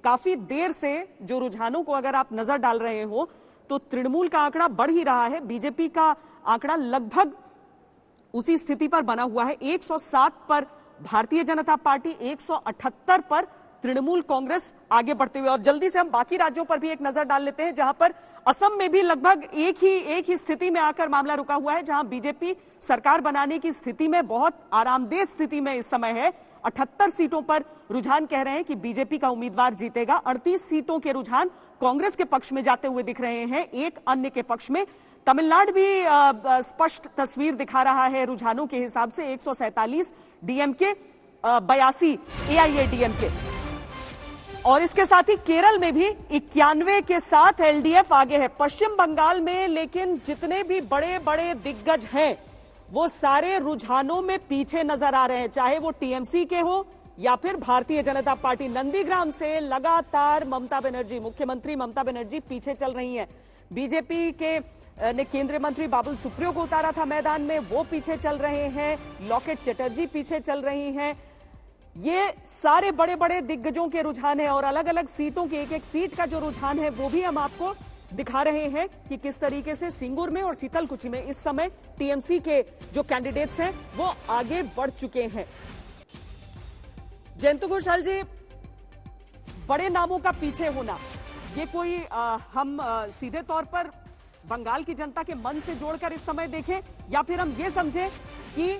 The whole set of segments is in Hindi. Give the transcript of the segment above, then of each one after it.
काफी देर से जो रुझानों को अगर आप नजर डाल रहे हो तो तृणमूल का आंकड़ा बढ़ ही रहा है, बीजेपी का आंकड़ा लगभग उसी स्थिति पर बना हुआ है। 107 पर भारतीय जनता पार्टी, 178 पर तृणमूल कांग्रेस आगे बढ़ते हुए। और जल्दी से हम बाकी राज्यों पर भी एक नजर डाल लेते हैं, जहां पर असम में भी लगभग एक ही स्थिति में आकर मामला रुका हुआ है, जहां बीजेपी सरकार बनाने की स्थिति में, बहुत आरामदेह स्थिति में इस समय है। 78 सीटों पर रुझान कह रहे हैं कि बीजेपी का उम्मीदवार जीतेगा। 38 सीटों के रुझान कांग्रेस के पक्ष में जाते हुए दिख रहे हैं, एक अन्य के पक्ष में। तमिलनाडु भी स्पष्ट तस्वीर दिखा रहा है रुझानों के हिसाब से। 147 डीएमके, 82 एआईएडीएमके। और इसके साथ ही केरल में भी 91 के साथ एलडीएफ आगे है। पश्चिम बंगाल में लेकिन जितने भी बड़े बड़े दिग्गज हैं वो सारे रुझानों में पीछे नजर आ रहे हैं, चाहे वो टीएमसी के हो या फिर भारतीय जनता पार्टी। नंदीग्राम से लगातार ममता बनर्जी, मुख्यमंत्री ममता बनर्जी पीछे चल रही हैं। बीजेपी के ने केंद्रीय मंत्री बाबुल सुप्रियो को उतारा था मैदान में, वो पीछे चल रहे हैं। लॉकेट चटर्जी पीछे चल रही हैं। ये सारे बड़े बड़े दिग्गजों के रुझान है और अलग अलग सीटों के एक एक सीट का जो रुझान है वो भी हम आपको दिखा रहे हैं कि किस तरीके से सिंगूर में और सीतलकुची में इस समय टीएमसी के जो कैंडिडेट्स हैं वो आगे बढ़ चुके हैं। जयंत घोषाल जी, बड़े नामों का पीछे होना, ये कोई हम सीधे तौर पर बंगाल की जनता के मन से जोड़कर इस समय देखें, या फिर हम ये समझें कि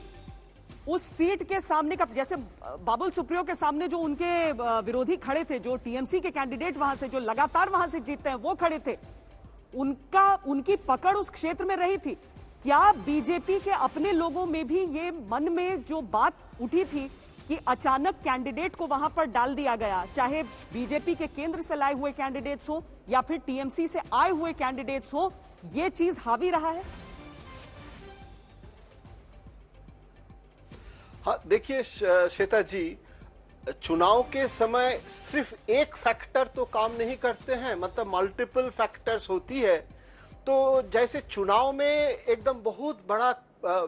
उस सीट के सामने का, जैसे बाबुल सुप्रियो के सामने जो उनके विरोधी खड़े थे, जो टीएमसी के कैंडिडेट वहां से जो लगातार वहां से जीतते हैं वो खड़े थे, उनकी पकड़ उस क्षेत्र में रही थी। क्या बीजेपी के अपने लोगों में भी ये मन में जो बात उठी थी कि अचानक कैंडिडेट को वहां पर डाल दिया गया, चाहे बीजेपी के केंद्र से लाए हुए कैंडिडेट्स हो या फिर टीएमसी से आए हुए कैंडिडेट्स हो, ये चीज हावी रहा है? हाँ, देखिए श्वेता जी, चुनाव के समय सिर्फ एक फैक्टर तो काम नहीं करते हैं, मतलब मल्टीपल फैक्टर्स होती है। तो जैसे चुनाव में एकदम बहुत बड़ा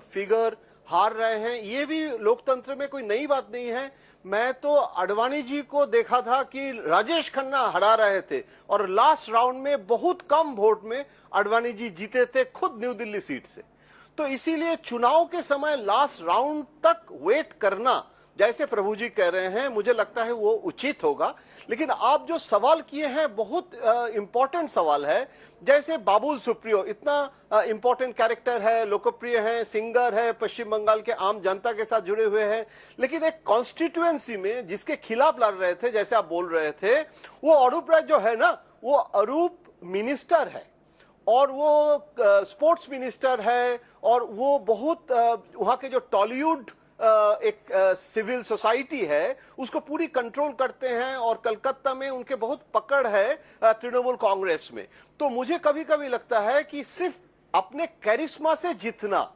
फिगर हार रहे हैं, ये भी लोकतंत्र में कोई नई बात नहीं है। मैं तो आडवाणी जी को देखा था कि राजेश खन्ना हरा रहे थे और लास्ट राउंड में बहुत कम वोट में आडवाणी जी जीते थे, खुद न्यू दिल्ली सीट से। तो इसीलिए चुनाव के समय लास्ट राउंड तक वेट करना, जैसे प्रभु जी कह रहे हैं, मुझे लगता है वो उचित होगा। लेकिन आप जो सवाल किए हैं बहुत इंपॉर्टेंट सवाल है। जैसे बाबुल सुप्रियो इतना इंपॉर्टेंट कैरेक्टर है, लोकप्रिय है, सिंगर है, पश्चिम बंगाल के आम जनता के साथ जुड़े हुए हैं, लेकिन एक कॉन्स्टिट्यूएंसी में जिसके खिलाफ लड़ रहे थे, जैसे आप बोल रहे थे, वो अरूप राय जो है ना, वो अरूप मिनिस्टर है और वो स्पोर्ट्स मिनिस्टर है और वो बहुत वहां के जो टॉलीवुड एक सिविल सोसाइटी है उसको पूरी कंट्रोल करते हैं और कलकत्ता में उनके बहुत पकड़ है तृणमूल कांग्रेस में। तो मुझे कभी कभी लगता है कि सिर्फ अपने कैरिश्मा से जीतना,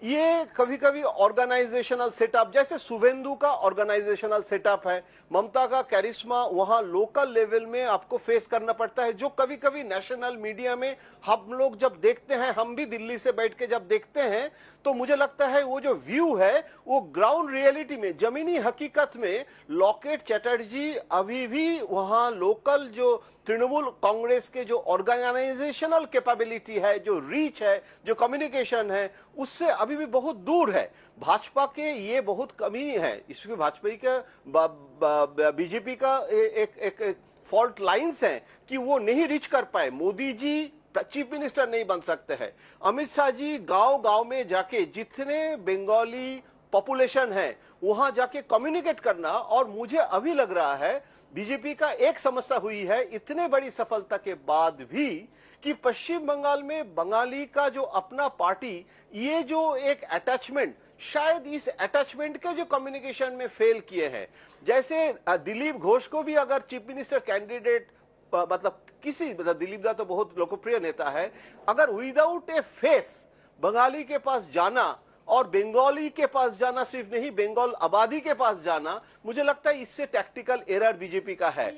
ये कभी कभी ऑर्गेनाइजेशनल सेटअप, जैसे शुभेंदु का ऑर्गेनाइजेशनल सेटअप है, ममता का कैरिश्मा वहां लोकल लेवल में आपको फेस करना पड़ता है, जो कभी कभी नेशनल मीडिया में हम लोग जब देखते हैं, हम भी दिल्ली से बैठ के जब देखते हैं, तो मुझे लगता है वो जो व्यू है वो ग्राउंड रियलिटी में, जमीनी हकीकत में लॉकेट चैटर्जी अभी भी वहां लोकल जो तृणमूल कांग्रेस के जो ऑर्गेनाइजेशनल कैपेबिलिटी है, जो रीच है, जो कम्युनिकेशन है, उससे अभी भी बहुत दूर है। भाजपा के ये बहुत कमी है, इसमें भाजपा का बीजेपी का एक फॉल्ट लाइंस है कि वो नहीं रीच कर पाए। मोदी जी चीफ मिनिस्टर नहीं बन सकते हैं। अमित शाह जी गांव गांव में जाके जितने बंगाली पॉपुलेशन है वहां जाके कम्युनिकेट करना, और मुझे अभी लग रहा है बीजेपी का एक समस्या हुई है इतने बड़ी सफलता के बाद भी कि पश्चिम बंगाल में बंगाली का जो अपना पार्टी, ये जो एक अटैचमेंट, शायद इस अटैचमेंट के जो कम्युनिकेशन में फेल किए हैं। जैसे दिलीप घोष को भी अगर चीफ मिनिस्टर कैंडिडेट, मतलब दिलीप दा तो बहुत लोकप्रिय नेता है, अगर विदाउट ए फेस बंगाली के पास जाना और बंगाली के पास जाना, सिर्फ नहीं बंगाल आबादी के पास जाना, मुझे लगता है इससे टैक्टिकल एरर बीजेपी का है।